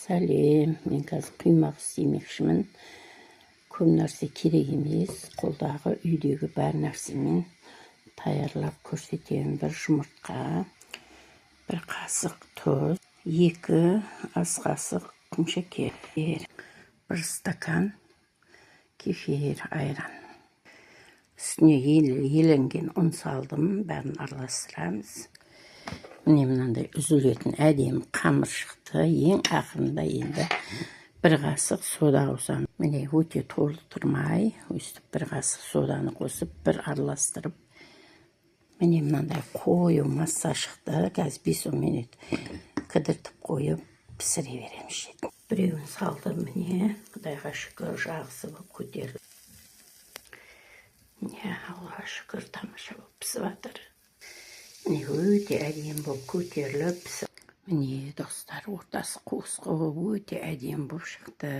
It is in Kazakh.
Сәлем, мен қазір құймақ істемекшімін. Көп нәрсе керек емес, қолдағы үйдегі бар нәрсемен таярлап көрсетемін. Бір жұмыртқа, бір қасық тұз, 2 ас қасық құмшекер, 1 стакан кефир, айран. Үстіне еленген ұн салдым, бәрін араластырамыз. Міне мынандай үзілетін әдемі қамыр шықты. Ең ақырында енді 1 қасық сода қосамын. Міне өте толы тұрмай, өстіп 1 қасық соданы қосып, бір араластырып. Міне мынандай қою масса шықты. Қазір 5-10 минут кідіртіп қойып пісіре береміз. Біреуін салдым, міне Құдайға шүкір, жағысы болып көтерілді. Міне Аллаға шүкір, тамаша болып пісіп жатыр. Міне өте әдемі болып көтеріліп, міне достар, ортасы қуыс қылып өте әдемі болып шықты.